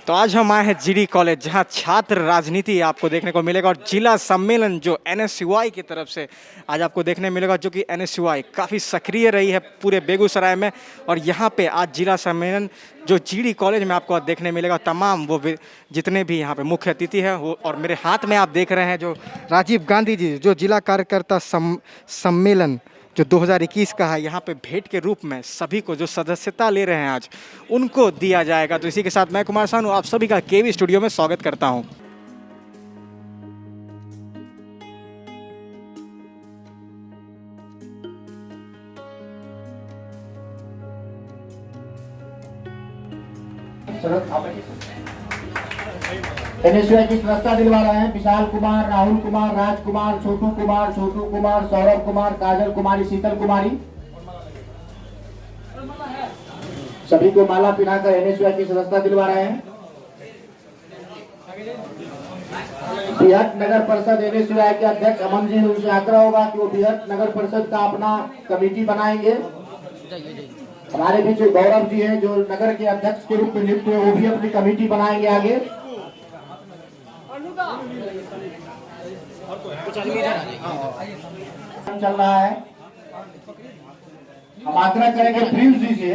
तो आज हम आए हैं जीडी कॉलेज, जहां छात्र राजनीति आपको देखने को मिलेगा और जिला सम्मेलन जो एनएसयूआई की तरफ से आज आपको देखने मिलेगा, जो कि एनएसयूआई काफ़ी सक्रिय रही है पूरे बेगूसराय में। और यहां पे आज जिला सम्मेलन जो जीडी कॉलेज में आपको देखने मिलेगा, तमाम वो जितने भी यहां पे मुख्य अतिथि हैं वो। और मेरे हाथ में आप देख रहे हैं जो राजीव गांधी जी जो जिला कार्यकर्ता सम्मेलन जो 2021 का है, यहाँ पे भेंट के रूप में सभी को जो सदस्यता ले रहे हैं आज उनको दिया जाएगा। तो इसी के साथ मैं कुमार सानू आप सभी का केवी स्टूडियो में स्वागत करता हूँ। एनएसयूआई की सदस्यता दिलवा रहे हैं विशाल कुमार, राहुल कुमार, राजकुमार, छोटू कुमार, सौरभ कुमार, काजल कुमारी, शीतल कुमारी, सभी को माला पहनाकर एनएसयूआई की सदस्यता दिलवा रहे हैं। बिहट नगर परिषद एनएसयूआई के अध्यक्ष अमन जी, उनसे आग्रह होगा कि वो बिहट नगर परिषद का अपना कमेटी बनाएंगे। हमारे बीच गौरव जी हैं जो नगर के अध्यक्ष के रूप में नियुक्त हुए, वो भी अपनी कमेटी बनाएंगे आगे। चल रहा है, हम आग्रह करेंगे प्रिंस जी से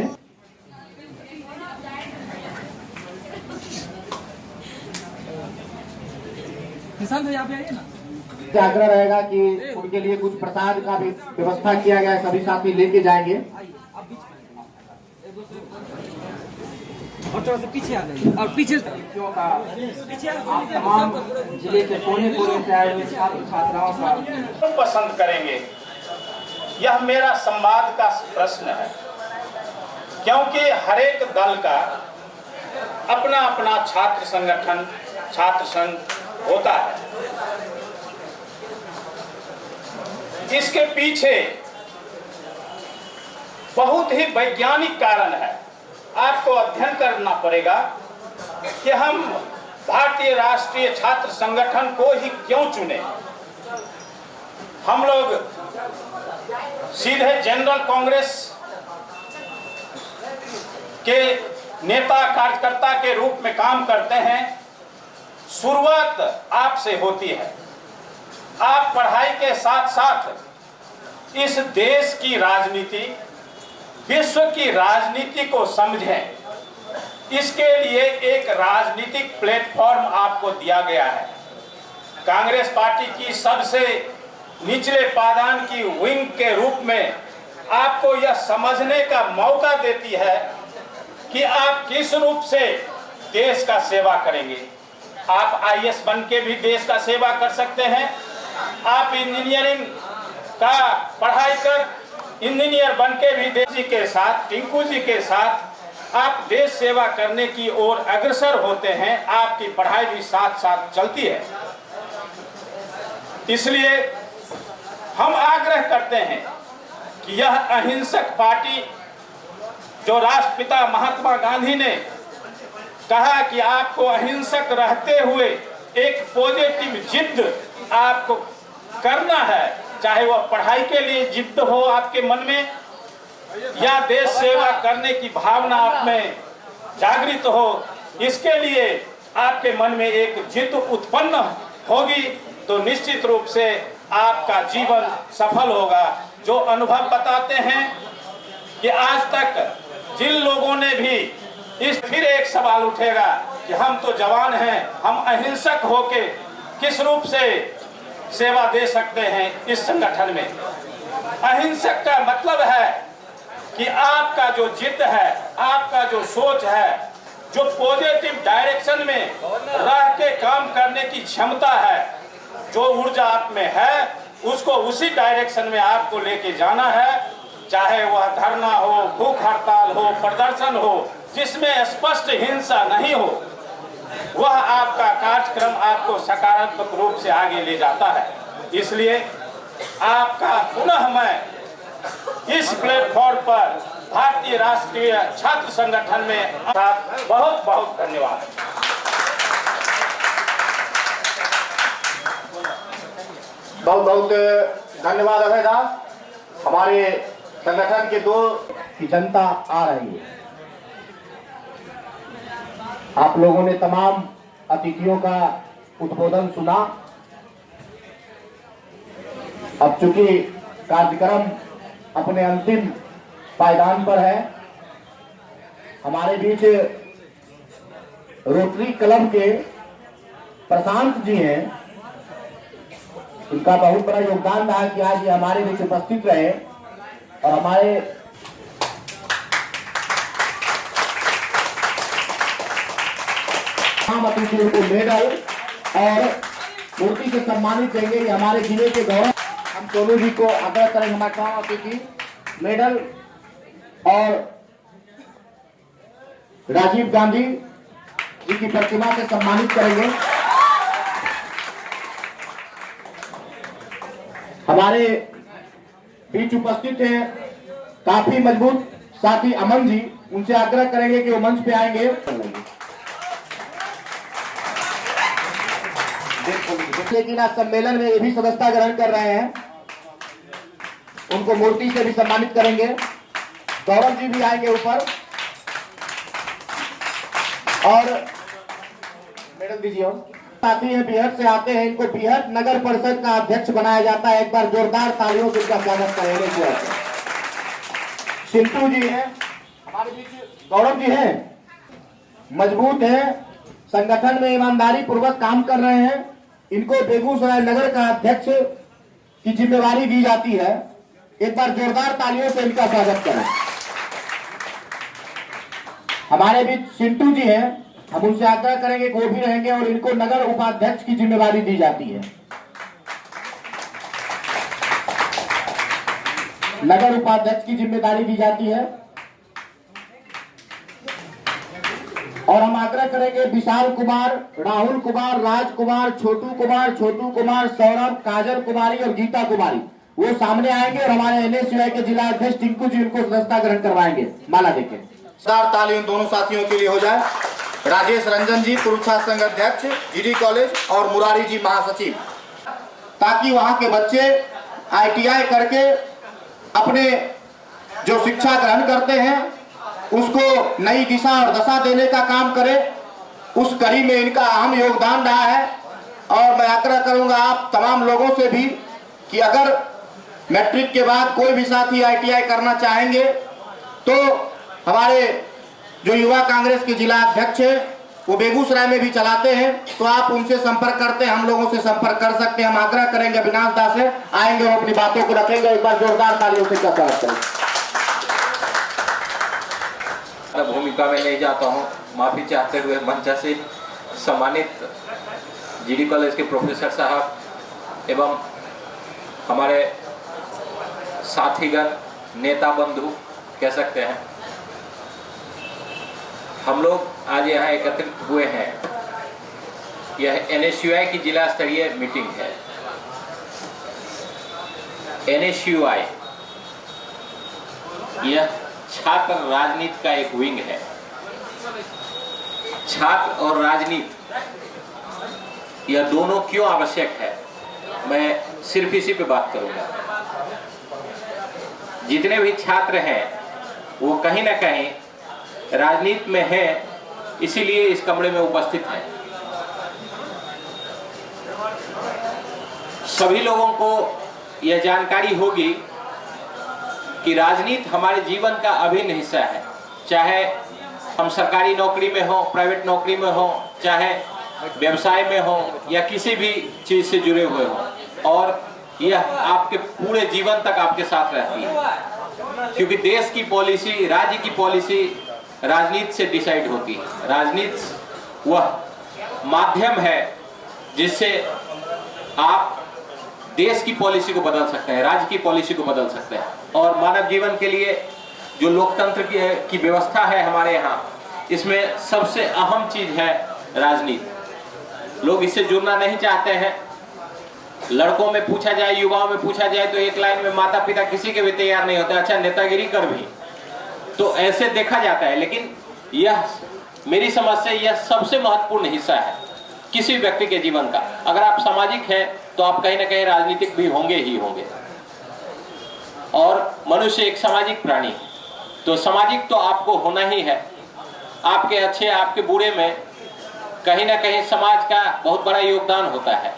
आग्रह रहेगा कि उनके लिए कुछ प्रसाद का भी व्यवस्था किया गया है, सभी साथी लेके जाएंगे। और थोड़ा सा पीछे आ जाइए और पीछे तमाम जिले के कोने-कोने से आए हुए छात्र छात्राओं का पसंद करेंगे, यह मेरा संवाद का प्रश्न है, क्योंकि हर एक दल का अपना अपना छात्र संगठन, छात्र संघ होता है। इसके पीछे बहुत ही वैज्ञानिक कारण है। आपको अध्ययन करना पड़ेगा कि हम भारतीय राष्ट्रीय छात्र संगठन को ही क्यों चुने। हम लोग सीधे जनरल कांग्रेस के नेता कार्यकर्ता के रूप में काम करते हैं। शुरुआत आपसे होती है। आप पढ़ाई के साथ साथ इस देश की राजनीति, विश्व की राजनीति को समझें। इसके लिए एक राजनीतिक प्लेटफॉर्म आपको दिया गया है। कांग्रेस पार्टी की सबसे निचले पायदान की विंग के रूप में आपको यह समझने का मौका देती है कि आप किस रूप से देश का सेवा करेंगे। आप आईएएस बन के भी देश का सेवा कर सकते हैं। आप इंजीनियरिंग का पढ़ाई कर इंजीनियर बन के भी देश जी के साथ, टिंकू जी के साथ आप देश सेवा करने की ओर अग्रसर होते हैं। आपकी पढ़ाई भी साथ साथ चलती है। इसलिए हम आग्रह करते हैं कि यह अहिंसक पार्टी जो राष्ट्रपिता महात्मा गांधी ने कहा कि आपको अहिंसक रहते हुए एक पॉजिटिव जिद आपको करना है, चाहे वह पढ़ाई के लिए जिद हो आपके मन में या देश सेवा करने की भावना आप में जागृत हो, इसके लिए आपके मन में एक जिद उत्पन्न होगी तो निश्चित रूप से आपका जीवन सफल होगा। जो अनुभव बताते हैं कि आज तक जिन लोगों ने भी फिर एक सवाल उठेगा कि हम तो जवान हैं, हम अहिंसक होके किस रूप से सेवा दे सकते हैं इस संगठन में। अहिंसक का मतलब है कि आपका जो जिद है, आपका जो सोच है, जो पॉजिटिव डायरेक्शन में रह के काम करने की क्षमता है, जो ऊर्जा आप में है, उसको उसी डायरेक्शन में आपको लेके जाना है। चाहे वह धरना हो, भूख हड़ताल हो, प्रदर्शन हो, जिसमें स्पष्ट हिंसा नहीं हो, वह आपका कार्यक्रम आपको सकारात्मक रूप से आगे ले जाता है। इसलिए आपका पुनः मैं इस प्लेटफॉर्म पर भारतीय राष्ट्रीय छात्र संगठन में बहुत बहुत धन्यवाद। बहुत बहुत धन्यवाद अभय दा। हमारे संगठन के दो की जनता आ रही है। आप लोगों ने तमाम अतिथियों का उद्बोधन सुना। अब चूंकि कार्यक्रम अपने अंतिम पायदान पर है, हमारे बीच रोटरी क्लब के प्रशांत जी हैं। इनका बहुत बड़ा योगदान रहा कि आज ये हमारे बीच उपस्थित रहे और हमारे तमाम अतिथियों को मेडल और मूर्ति से सम्मानित देंगे। ये हमारे जिले के गौरव। हम सोनू जी को आग्रह करेंगे, हमारे तमाम अतिथि मेडल और राजीव गांधी जी की प्रतिमा से सम्मानित करेंगे। हमारे बीच उपस्थित हैं काफी मजबूत साथी अमन जी, उनसे आग्रह करेंगे कि वो मंच पे आएंगे। लेकिन आज सम्मेलन में ये भी सदस्यता ग्रहण कर रहे हैं, उनको मूर्ति से भी सम्मानित करेंगे। गौरव जी भी आएंगे ऊपर और मेडल दीजिए। साथी हैं बिहार से आते हैं, इनको बिहार नगर परिषद का अध्यक्ष बनाया जाता है। एक बार जोरदार तालियों से इनका स्वागत करेंगे। सिंटू जी हैं हमारे बीच, गौरव जी हैं, मजबूत हैं, संगठन में ईमानदारी पूर्वक काम कर रहे हैं। इनको बेगूसराय नगर का अध्यक्ष की जिम्मेवारी दी जाती है। एक बार जोरदार तालियों से इनका स्वागत करें। हमारे बीच सिंटू जी हैं, हम उनसे आग्रह करेंगे कि वो भी रहेंगे और इनको नगर उपाध्यक्ष की जिम्मेवारी दी जाती है। नगर उपाध्यक्ष की जिम्मेदारी दी जाती है और हम आग्रह करेंगे विशाल कुमार, राहुल कुमार, राजकुमार, छोटू कुमार, सौरभ, काजल कुमारी और गीता कुमारी, वो सामने आएंगे और हमारे एनएसयूआई के जिला अध्यक्ष टिंकू जी उनको सदस्यता ग्रहण करवाएंगे। माला देके ताली उन दोनों साथियों के लिए हो जाए। राजेश रंजन जी पूर्व छात्र संघ अध्यक्ष जीडी कॉलेज और मुरारी जी महासचिव, ताकि वहां के बच्चे आईटीआई करके अपने जो शिक्षा ग्रहण करते हैं उसको नई दिशा और दशा देने का काम करे। उस कड़ी में इनका अहम योगदान रहा है और मैं आग्रह करूंगा आप तमाम लोगों से भी कि अगर मैट्रिक के बाद कोई भी साथी आईटीआई करना चाहेंगे तो हमारे जो युवा कांग्रेस के जिला अध्यक्ष है वो बेगूसराय में भी चलाते हैं, तो आप उनसे संपर्क करते हैं, हम लोगों से संपर्क कर सकते हैं। हम आग्रह करेंगे अविनाश दास से आएंगे और अपनी बातों को रखेंगे। एक बार जोरदार तालियों से स्वागत करें। भूमिका में नहीं जाता हूँ, माफी चाहते हुए मंच से सम्मानित जीडी कॉलेज के प्रोफेसर साहब एवं हमारे साथीगण, नेता बंधु कह सकते हैं, हम लोग आज यहाँ एकत्रित हुए हैं। यह एनएसयूआई की जिला स्तरीय मीटिंग है। एनएसयूआई यह छात्र राजनीति का एक विंग है। छात्र और राजनीति यह दोनों क्यों आवश्यक है, मैं सिर्फ इसी पे बात करूंगा। जितने भी छात्र हैं वो कहीं ना कहीं राजनीति में है, इसीलिए इस कमरे में उपस्थित हैं। सभी लोगों को यह जानकारी होगी कि राजनीति हमारे जीवन का अभिन्न हिस्सा है। चाहे हम सरकारी नौकरी में हो, प्राइवेट नौकरी में हो, चाहे व्यवसाय में हो या किसी भी चीज से जुड़े हुए हो, और यह आपके पूरे जीवन तक आपके साथ रहती है। क्योंकि देश की पॉलिसी, राज्य की पॉलिसी राजनीति से डिसाइड होती है। राजनीति वह माध्यम है जिससे आप देश की पॉलिसी को बदल सकते हैं, राज्य की पॉलिसी को बदल सकते हैं। और मानव जीवन के लिए जो लोकतंत्र की व्यवस्था है हमारे यहाँ, इसमें सबसे अहम चीज है राजनीति। लोग इससे जुड़ना नहीं चाहते हैं। लड़कों में पूछा जाए, युवाओं में पूछा जाए तो एक लाइन में माता पिता किसी के भी तैयार नहीं होते, अच्छा नेतागिरी कर भी, तो ऐसे देखा जाता है। लेकिन यह मेरी समझ से यह सबसे महत्वपूर्ण हिस्सा है किसी व्यक्ति के जीवन का। अगर आप सामाजिक हैं तो आप कहीं ना कहीं राजनीतिक भी होंगे ही होंगे, और मनुष्य एक सामाजिक प्राणी है, तो सामाजिक तो आपको होना ही है। आपके अच्छे आपके बुरे में कहीं ना कहीं समाज का बहुत बड़ा योगदान होता है।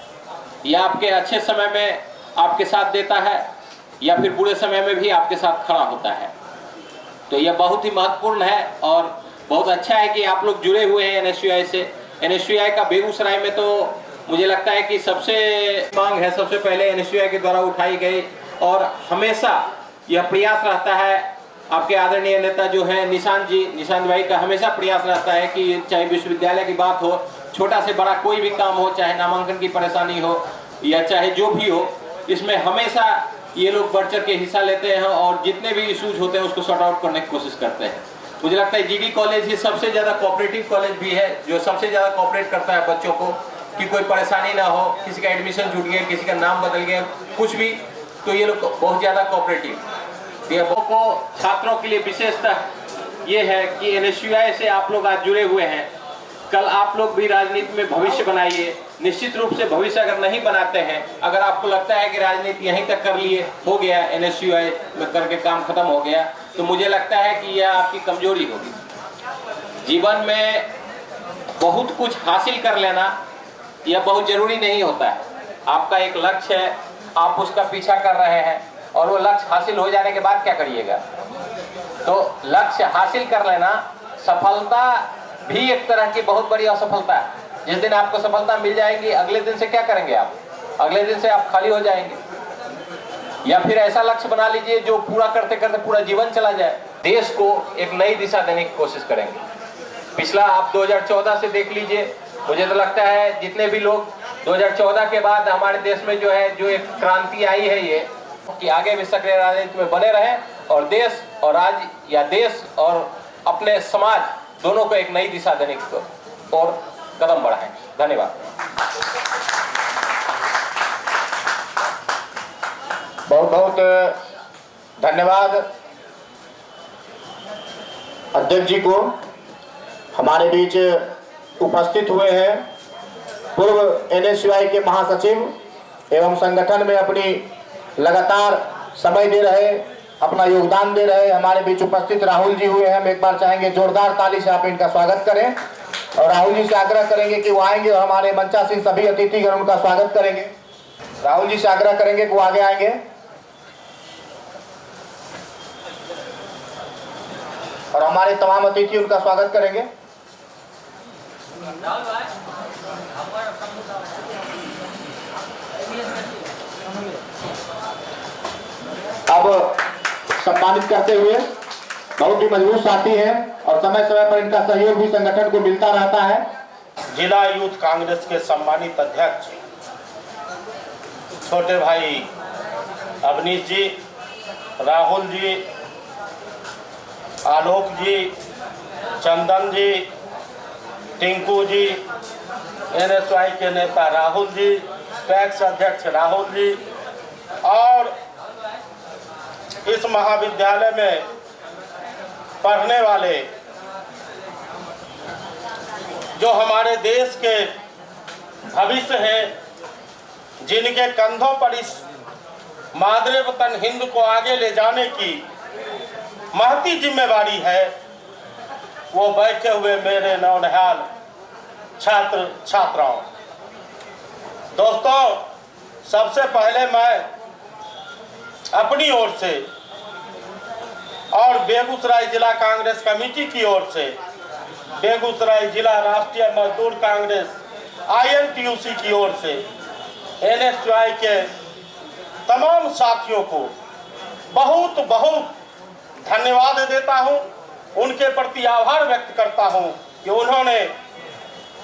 यह आपके अच्छे समय में आपके साथ देता है या फिर बुरे समय में भी आपके साथ खड़ा होता है। तो यह बहुत ही महत्वपूर्ण है और बहुत अच्छा है कि आप लोग जुड़े हुए हैं NSUI से। NSUI का बेगूसराय में तो मुझे लगता है कि सबसे मांग है, सबसे पहले NSUI के द्वारा उठाई गई और हमेशा यह प्रयास रहता है। आपके आदरणीय नेता जो है निशांत भाई का हमेशा प्रयास रहता है कि चाहे विश्वविद्यालय की बात हो, छोटा से बड़ा कोई भी काम हो, चाहे नामांकन की परेशानी हो या चाहे जो भी हो, इसमें हमेशा ये लोग बढ़ चढ़ के हिस्सा लेते हैं और जितने भी इशूज होते हैं उसको सॉर्ट आउट करने की कोशिश करते हैं। मुझे लगता है GD कॉलेज ही सबसे ज़्यादा कोऑपरेटिव कॉलेज भी है, जो सबसे ज़्यादा कोऑपरेट करता है बच्चों को कि कोई परेशानी ना हो, किसी का एडमिशन छूट गया, किसी का नाम बदल गया, कुछ भी, तो ये लोग बहुत ज़्यादा कोऑपरेटिव। ये को छात्रों के लिए विशेषता ये है कि NSUI से आप लोग आज जुड़े हुए हैं, कल आप लोग भी राजनीति में भविष्य बनाइए। निश्चित रूप से भविष्य अगर नहीं बनाते हैं, अगर आपको लगता है कि राजनीति यहीं तक कर लिए हो गया, NSUI में करके काम खत्म हो गया, तो मुझे लगता है कि यह आपकी कमजोरी होगी। जीवन में बहुत कुछ हासिल कर लेना यह बहुत जरूरी नहीं होता है। आपका एक लक्ष्य है, आप उसका पीछा कर रहे हैं और वो लक्ष्य हासिल हो जाने के बाद क्या करिएगा। तो लक्ष्य हासिल कर लेना, सफलता भी एक तरह की बहुत बड़ी असफलता है। जिस दिन आपको सफलता मिल जाएगी, अगले दिन से क्या करेंगे आप? अगले दिन से आप खाली हो जाएंगे। या फिर ऐसा लक्ष्य बना लीजिए जो पूरा करते करते पूरा जीवन चला जाए। देश को एक नई दिशा देने की कोशिश करेंगे। पिछला आप 2014 से देख लीजिए, मुझे तो लगता है जितने भी लोग 2014 के बाद हमारे देश में जो है जो एक क्रांति आई है, ये कि आगे भी सक्रिय राजनीति में बने रहे और देश और राज्य या देश और अपने समाज दोनों को एक नई दिशा देने की और कदम बढ़ाएं। धन्यवाद। बहुत बहुत धन्यवाद अध्यक्ष जी को। हमारे बीच उपस्थित हुए हैं पूर्व NSUI के महासचिव एवं संगठन में अपनी लगातार समय दे रहे, अपना योगदान दे रहे हमारे बीच उपस्थित राहुल जी हुए हैं। हम एक बार चाहेंगे जोरदार ताली से आप इनका स्वागत करें और राहुल जी से आग्रह करेंगे कि वो आएंगे और हमारे मंचासीन सभी अतिथिगण उनका स्वागत करेंगे। राहुल जी से आग्रह करेंगे कि वो आगे आएंगे और हमारे तमाम अतिथि उनका स्वागत करेंगे। अब सम्मानित करते हुए बहुत ही मजबूत साथी हैं और समय समय पर इनका सहयोग भी संगठन को मिलता रहता है। जिला यूथ कांग्रेस के सम्मानित अध्यक्ष छोटे भाई अवनीश जी, राहुल जी, आलोक जी, चंदन जी, टिंकू जी, NSUI के नेता राहुल जी, पैक्स अध्यक्ष राहुल जी और इस महाविद्यालय में पढ़ने वाले जो हमारे देश के भविष्य हैं, जिनके कंधों पर इस मादरे वतन हिंद को आगे ले जाने की महती जिम्मेवारी है, वो बैठे हुए मेरे नौनिहाल छात्र छात्राओं। दोस्तों, सबसे पहले मैं अपनी ओर से और बेगूसराय जिला कांग्रेस कमेटी की ओर से, बेगूसराय जिला राष्ट्रीय मजदूर कांग्रेस INTUC की ओर से NSUI के तमाम साथियों को बहुत बहुत धन्यवाद देता हूं, उनके प्रति आभार व्यक्त करता हूं कि उन्होंने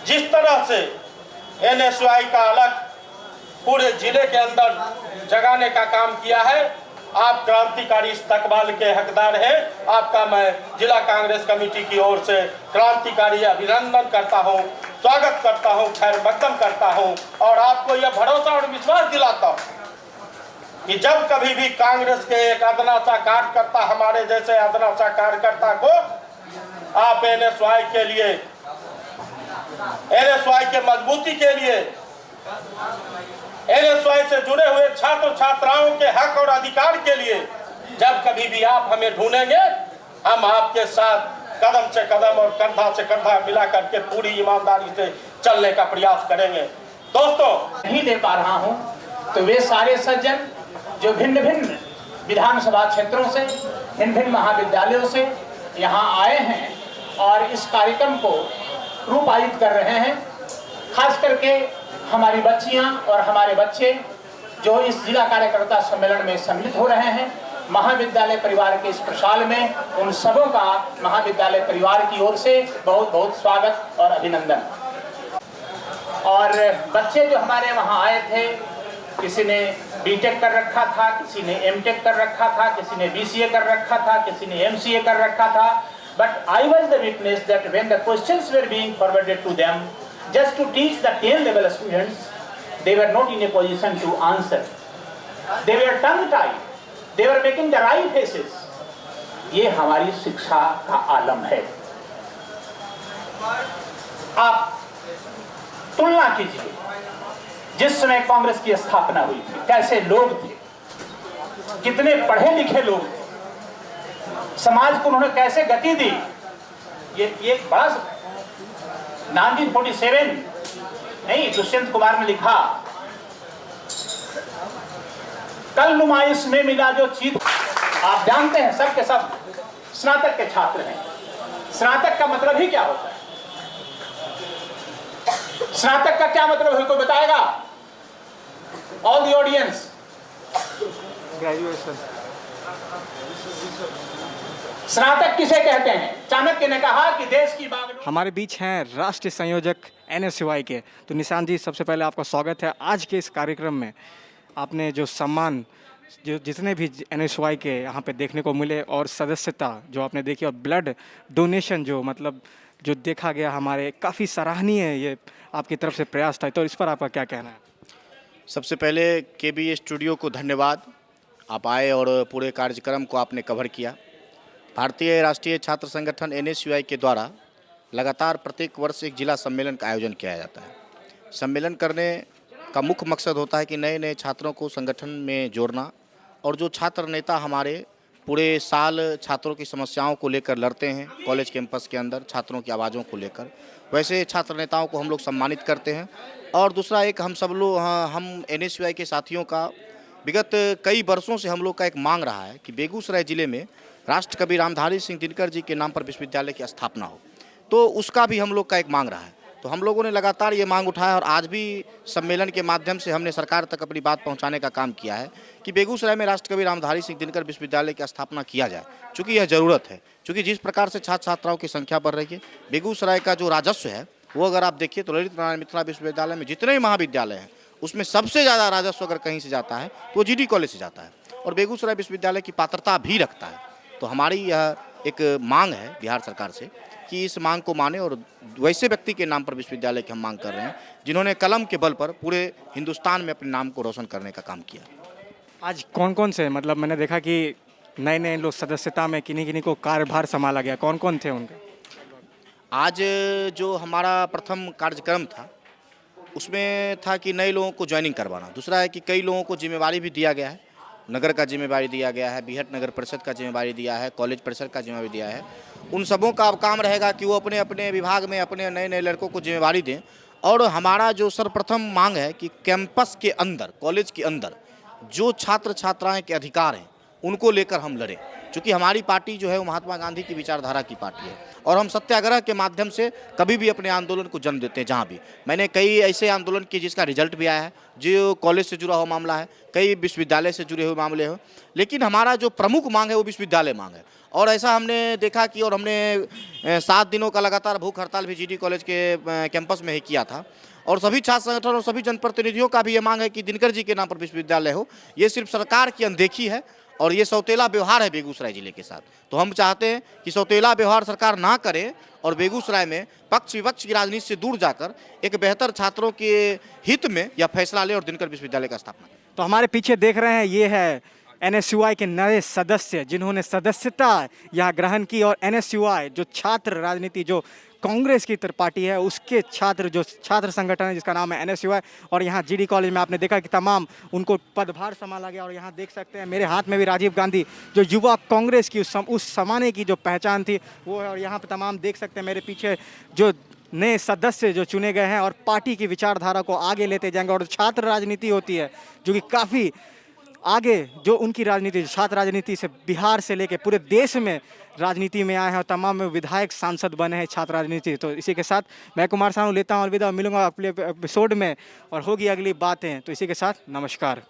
जिस तरह से NSUI का अलग पूरे जिले के अंदर जगाने का काम किया है, आप क्रांतिकारी इस्तकबाल के हकदार हैं। आपका मैं जिला कांग्रेस कमेटी की ओर से क्रांतिकारी अभिनंदन करता हूं, स्वागत करता हूं, खैर मकदम करता हूं और आपको यह भरोसा और विश्वास दिलाता हूं कि जब कभी भी कांग्रेस के एक अदना सा कार्यकर्ता, हमारे जैसे अदना सा कार्यकर्ता को आप NSUI के लिए, NSUI के मजबूती के लिए, NSUI से जुड़े हुए छात्र छात्राओं के हक और अधिकार के लिए जब कभी भी आप हमें ढूंढेंगे, हम आपके साथ कदम से कदम और कंधा से कंधा मिला करके पूरी ईमानदारी से चलने का प्रयास करेंगे। दोस्तों, नहीं दे पा रहा हूं तो वे सारे सज्जन जो भिन्न भिन्न विधानसभा क्षेत्रों से, भिन्न भिन्न महाविद्यालयों से यहाँ आए हैं और इस कार्यक्रम को रूपायित कर रहे हैं, खास करके हमारी बच्चियां और हमारे बच्चे जो इस जिला कार्यकर्ता सम्मेलन में सम्मिलित हो रहे हैं, महाविद्यालय परिवार के इस प्रशाल में उन सबों का महाविद्यालय परिवार की ओर से बहुत बहुत स्वागत और अभिनंदन। और बच्चे जो हमारे वहाँ आए थे, किसी ने बीटेक कर रखा था, किसी ने एमटेक कर रखा था, किसी ने बीसीए कर रखा था, किसी ने एमसीए कर रखा था, but I was the witness that when the questions were being forwarded to them just to teach the 10 level students, they were not in a position to answer. They were tongue tied, they were making the right faces. ये हमारी शिक्षा का आलम है। आप तुलना कीजिए, जिस समय कांग्रेस की स्थापना हुई थी कैसे लोग थे, कितने पढ़े लिखे लोग थे, समाज को उन्होंने कैसे गति दी। ये बड़ा 1947 नहीं, दुष्यंत कुमार ने लिखा, कल नुमाइश में मिला जो चीज। आप जानते हैं सब के सब स्नातक के छात्र हैं। स्नातक का मतलब ही क्या होता है? स्नातक का क्या मतलब है, कोई बताएगा? All the audience. ग्रेजुएशन। स्नातक किसे कहते हैं? चाणक्य ने कहा कि देश की बागडोर। हमारे बीच हैं राष्ट्रीय संयोजक एनएसयूआई के। तो निशान जी, सबसे पहले आपका स्वागत है आज के इस कार्यक्रम में। आपने जो सम्मान जो जितने भी एनएसयूआई के यहाँ पे देखने को मिले और सदस्यता जो आपने देखी और ब्लड डोनेशन जो मतलब जो देखा गया, हमारे काफ़ी सराहनीय ये आपकी तरफ से प्रयास था। तो इस पर आपका क्या कहना है? सबसे पहले केबी स्टूडियो को धन्यवाद, आप आए और पूरे कार्यक्रम को आपने कवर किया। भारतीय राष्ट्रीय छात्र संगठन एनएसयूआई के द्वारा लगातार प्रत्येक वर्ष एक जिला सम्मेलन का आयोजन किया जाता है। सम्मेलन करने का मुख्य मकसद होता है कि नए नए छात्रों को संगठन में जोड़ना, और जो छात्र नेता हमारे पूरे साल छात्रों की समस्याओं को लेकर लड़ते हैं कॉलेज कैंपस के अंदर, छात्रों की आवाज़ों को लेकर, वैसे छात्र नेताओं को हम लोग सम्मानित करते हैं। और दूसरा एक हम एनएसयूआई के साथियों का विगत कई वर्षों से हम लोग का एक मांग रहा है कि बेगूसराय ज़िले में राष्ट्रकवि रामधारी सिंह दिनकर जी के नाम पर विश्वविद्यालय की स्थापना हो, तो उसका भी हम लोग का एक मांग रहा है। तो हम लोगों ने लगातार ये मांग उठाया और आज भी सम्मेलन के माध्यम से हमने सरकार तक अपनी बात पहुंचाने का काम किया है कि बेगूसराय में राष्ट्रकवि रामधारी सिंह दिनकर विश्वविद्यालय की स्थापना किया जाए, चूँकि यह ज़रूरत है। चूँकि जिस प्रकार से छात्र छात्राओं की संख्या बढ़ रही है, बेगूसराय का जो राजस्व है वो अगर आप देखिए तो ललित नारायण मिथिला विश्वविद्यालय में जितने महाविद्यालय हैं उसमें सबसे ज़्यादा राजस्व अगर कहीं से जाता है तो जीडी कॉलेज से जाता है, और बेगूसराय विश्वविद्यालय की पात्रता भी रखता है। तो हमारी यह एक मांग है बिहार सरकार से कि इस मांग को माने और वैसे व्यक्ति के नाम पर विश्वविद्यालय की हम मांग कर रहे हैं जिन्होंने कलम के बल पर पूरे हिंदुस्तान में अपने नाम को रोशन करने का काम किया। आज कौन कौन से, मतलब मैंने देखा कि नए नए लोग सदस्यता में किन्हीं को कार्यभार संभाला गया, कौन कौन थे उनके? आज जो हमारा प्रथम कार्यक्रम था उसमें था कि नए लोगों को ज्वाइनिंग करवाना। दूसरा है कि कई लोगों को जिम्मेवारी भी दिया गया है, नगर का जिम्मेवारी दिया गया है, बीहट नगर परिषद का जिम्मेवारी दिया है, कॉलेज परिषद का जिम्मेवारी दिया है। उन सबों का अब काम रहेगा कि वो अपने अपने विभाग में अपने नए नए लड़कों को जिम्मेवारी दें। और हमारा जो सर्वप्रथम मांग है कि कैंपस के अंदर, कॉलेज के अंदर जो छात्र छात्राएं के अधिकार हैं उनको लेकर हम लड़ें, क्योंकि हमारी पार्टी जो है वो महात्मा गांधी की विचारधारा की पार्टी है और हम सत्याग्रह के माध्यम से कभी भी अपने आंदोलन को जन्म देते हैं। जहाँ भी मैंने कई ऐसे आंदोलन किए जिसका रिजल्ट भी आया है, जो कॉलेज से जुड़ा हुआ मामला है, कई विश्वविद्यालय से जुड़े हुए मामले हो, लेकिन हमारा जो प्रमुख मांग है वो विश्वविद्यालय मांग है। और ऐसा हमने देखा कि और हमने 7 दिनों का लगातार भूख हड़ताल भी जीडी कॉलेज के कैंपस में ही किया था। और सभी छात्र संगठन और सभी जनप्रतिनिधियों का भी ये मांग है कि दिनकर जी के नाम पर विश्वविद्यालय हो। ये सिर्फ सरकार की अनदेखी है और ये सौतेला व्यवहार है बेगूसराय जिले के साथ। तो हम चाहते हैं कि सौतेला व्यवहार सरकार ना करे और बेगूसराय में पक्ष विपक्ष की राजनीति से दूर जाकर एक बेहतर छात्रों के हित में यह फैसला ले और दिनकर विश्वविद्यालय का स्थापना करे। तो हमारे पीछे देख रहे हैं, ये है एनएसयूआई के नए सदस्य जिन्होंने सदस्यता यहाँ ग्रहण की, और एनएसयूआई जो छात्र राजनीति जो कांग्रेस की पार्टी है उसके छात्र जो छात्र संगठन है जिसका नाम है एनएसयूआई, और यहाँ जीडी कॉलेज में आपने देखा कि तमाम उनको पदभार संभाला गया। और यहाँ देख सकते हैं मेरे हाथ में भी राजीव गांधी जो युवा कांग्रेस की उस जमाने की जो पहचान थी वो है, और यहाँ पे तमाम देख सकते हैं मेरे पीछे जो नए सदस्य जो चुने गए हैं और पार्टी की विचारधारा को आगे लेते जाएंगे। और छात्र राजनीति होती है जो कि काफ़ी आगे जो उनकी राजनीति छात्र राजनीति से बिहार से लेके पूरे देश में राजनीति में आए हैं और तमाम विधायक सांसद बने हैं छात्र राजनीति। तो इसी के साथ मैं कुमार सानू लेता हूँ अलविदा, मिलूंगा अगले एपिसोड में और होगी अगली बातें। तो इसी के साथ नमस्कार।